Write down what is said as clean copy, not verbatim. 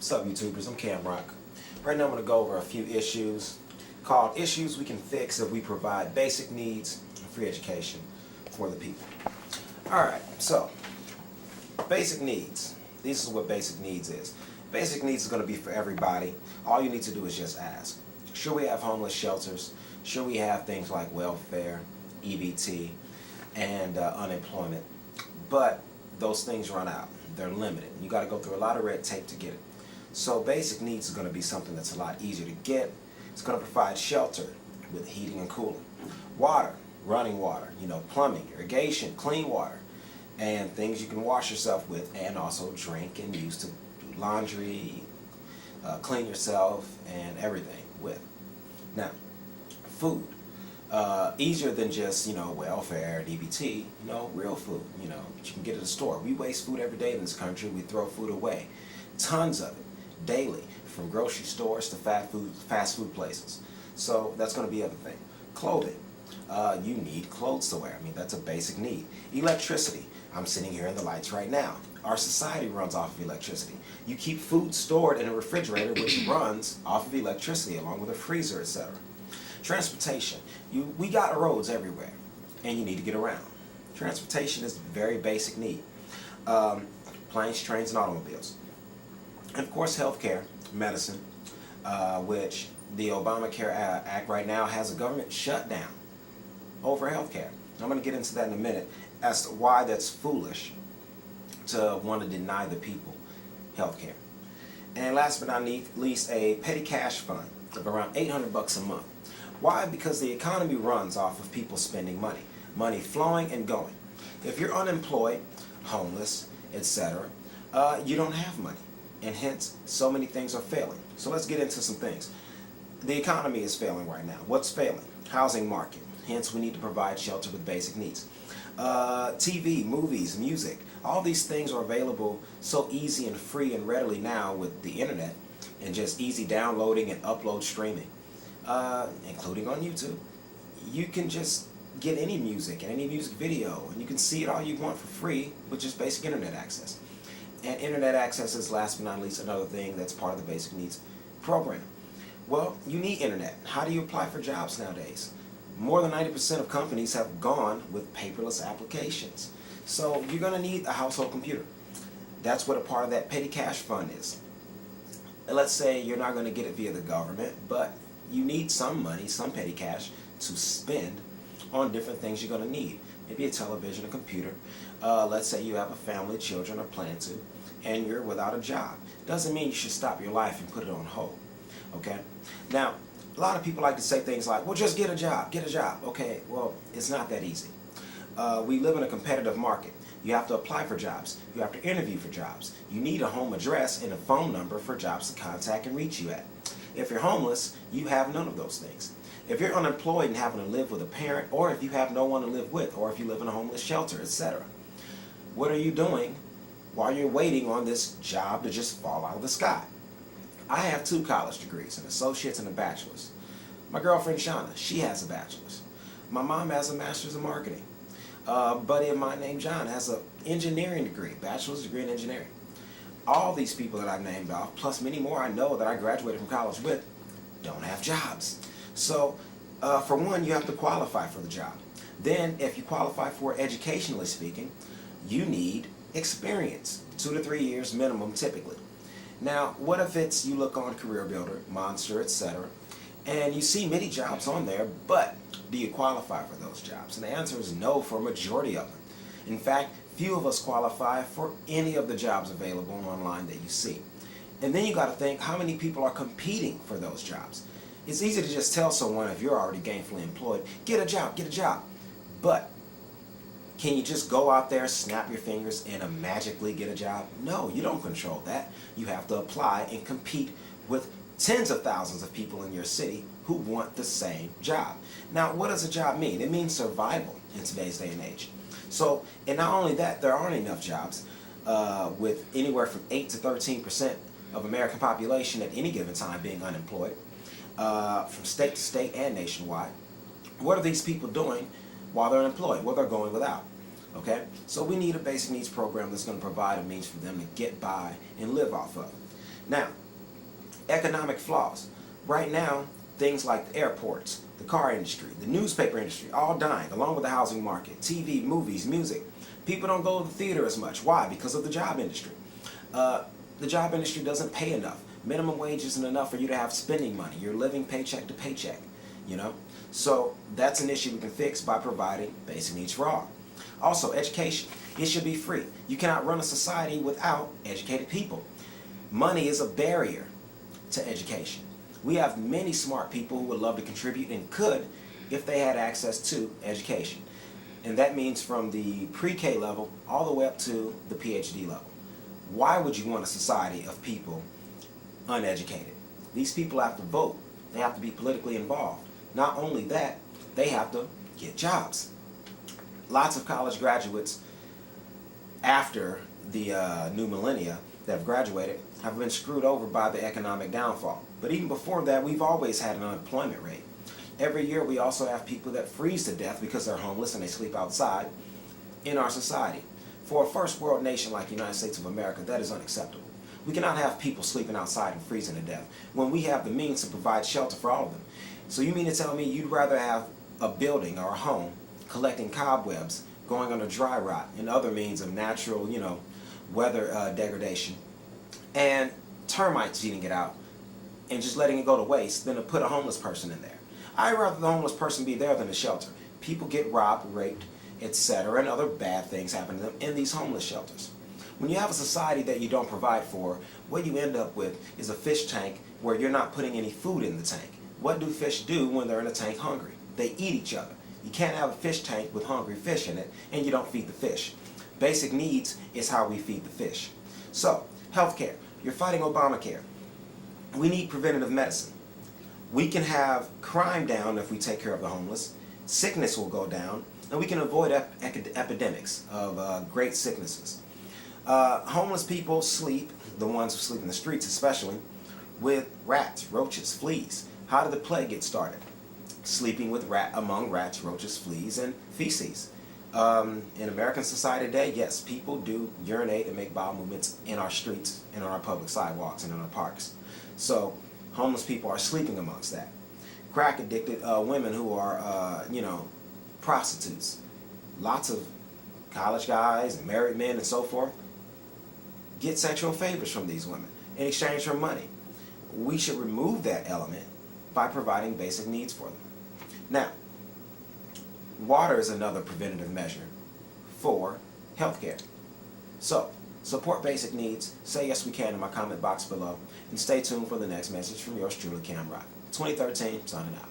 What's up, YouTubers? I'm Cam Rock. Right now I'm going to go over a few issues called Issues We Can Fix If We Provide Basic Needs and Free Education for the People. Alright, so basic needs. This is what basic needs is. Basic needs is going to be for everybody. All you need to do is just ask. Should we have homeless shelters? Should we have things like welfare, EBT, and unemployment? But those things run out. They're limited. You got to go through a lot of red tape to get it. So basic needs is going to be something that's a lot easier to get. It's going to provide shelter with heating and cooling. Water, running water, plumbing, irrigation, clean water, and things you can wash yourself with and also drink and use to do laundry, clean yourself, and everything with. Now, food. Easier than just, welfare, DBT, real food, that you can get at the store. We waste food every day in this country. We throw food away. Tons of it, daily, from grocery stores to fast food places. So that's going to be the other thing. Clothing. You need clothes to wear. That's a basic need. Electricity. I'm sitting here in the lights right now. Our society runs off of electricity. You keep food stored in a refrigerator, which runs off of electricity, along with a freezer, etc. Transportation. We got roads everywhere, and you need to get around. Transportation is a very basic need. Planes, trains, and automobiles. And of course, healthcare, medicine, which the Obamacare Act right now has a government shutdown over healthcare. I'm going to get into that in a minute as to why that's foolish to want to deny the people healthcare. And last but not least, a petty cash fund of around $800 a month. Why? Because the economy runs off of people spending money. Money flowing and going. If you're unemployed, homeless, etc., you don't have money. And hence, so many things are failing. So let's get into some things. The economy is failing right now. What's failing? Housing market. Hence, we need to provide shelter with basic needs. TV, movies, music. All these things are available so easy and free and readily now with the internet and just easy downloading and upload streaming. Including on YouTube. You can just get any music and any music video, and you can see it all you want for free with just basic internet access. And internet access is, last but not least, another thing that's part of the basic needs program. Well, you need internet. How do you apply for jobs nowadays? More than 90% of companies have gone with paperless applications. So you're going to need a household computer. That's what a part of that petty cash fund is. And let's say you're not going to get it via the government, but you need some money, some petty cash, to spend on different things you're going to need. Maybe a television, a computer. Let's say you have a family, children, or plan to, and you're without a job. Doesn't mean you should stop your life and put it on hold. Okay? Now, a lot of people like to say things like, well, just get a job, get a job. Okay, well, it's not that easy. We live in a competitive market. You have to apply for jobs. You have to interview for jobs. You need a home address and a phone number for jobs to contact and reach you at. If you're homeless, you have none of those things. If you're unemployed and having to live with a parent, or if you have no one to live with, or if you live in a homeless shelter, etc., what are you doing while you're waiting on this job to just fall out of the sky? I have 2 college degrees, an associate's and a bachelor's. My girlfriend Shauna, she has a bachelor's. My mom has a master's in marketing. Buddy of mine named John has an engineering degree, bachelor's degree in engineering. All these people that I've named off, plus many more I know that I graduated from college with, don't have jobs. So, for one, you have to qualify for the job. Then, if you qualify for it, educationally speaking, you need experience, 2 to 3 years minimum typically. Now, what if it's, you look on Career Builder, Monster, etc., and you see many jobs on there, but do you qualify for those jobs? And the answer is no for a majority of them. In fact, few of us qualify for any of the jobs available online that you see. And then you got to think, how many people are competing for those jobs? It's easy to just tell someone, if you're already gainfully employed, get a job, get a job. But can you just go out there, snap your fingers, and magically get a job? No, you don't control that. You have to apply and compete with tens of thousands of people in your city who want the same job. Now, what does a job mean? It means survival in today's day and age. So, and not only that, there aren't enough jobs with anywhere from 8 to 13% of American population at any given time being unemployed, from state to state and nationwide. What are these people doing while they're unemployed? Well, they're going without. Okay? So we need a basic needs program that's going to provide a means for them to get by and live off of. Now, economic flaws. Right now, things like the airports, the car industry, the newspaper industry, all dying, along with the housing market, TV, movies, music. People don't go to the theater as much. Why? Because of the job industry. The job industry doesn't pay enough. Minimum wage isn't enough for you to have spending money. You're living paycheck to paycheck, you know? So that's an issue we can fix by providing basic needs for all. Also, education. It should be free. You cannot run a society without educated people. Money is a barrier to education. We have many smart people who would love to contribute and could if they had access to education. And that means from the pre-K level all the way up to the PhD level. Why would you want a society of people uneducated? These people have to vote. They have to be politically involved. Not only that, they have to get jobs. Lots of college graduates after the new millennia that have graduated have been screwed over by the economic downfall. But even before that, we've always had an unemployment rate. Every year we also have people that freeze to death because they're homeless and they sleep outside in our society. For a first world nation like the United States of America, that is unacceptable. We cannot have people sleeping outside and freezing to death when we have the means to provide shelter for all of them. So you mean to tell me you'd rather have a building or a home collecting cobwebs, going under dry rot and other means of natural, weather degradation, and termites eating it out and just letting it go to waste than to put a homeless person in there? I'd rather the homeless person be there than a shelter. People get robbed, raped, etc., and other bad things happen to them in these homeless shelters. When you have a society that you don't provide for, what you end up with is a fish tank where you're not putting any food in the tank. What do fish do when they're in a tank hungry? They eat each other. You can't have a fish tank with hungry fish in it and you don't feed the fish. Basic needs is how we feed the fish. So, healthcare. You're fighting Obamacare. We need preventative medicine. We can have crime down if we take care of the homeless. Sickness will go down, and we can avoid epidemics of great sicknesses. Homeless people sleep, the ones who sleep in the streets especially, with rats, roaches, fleas. How did the plague get started? Sleeping with among rats, roaches, fleas, and feces. In American society today, yes, people do urinate and make bowel movements in our streets and on our public sidewalks and in our parks. So homeless people are sleeping amongst that. Crack addicted women who are, prostitutes. Lots of college guys and married men and so forth get sexual favors from these women in exchange for money. We should remove that element by providing basic needs for them. Now, water is another preventative measure for healthcare. So, support basic needs, say yes we can in my comment box below, and stay tuned for the next message from yours truly, Cam Rock. 2013, signing out.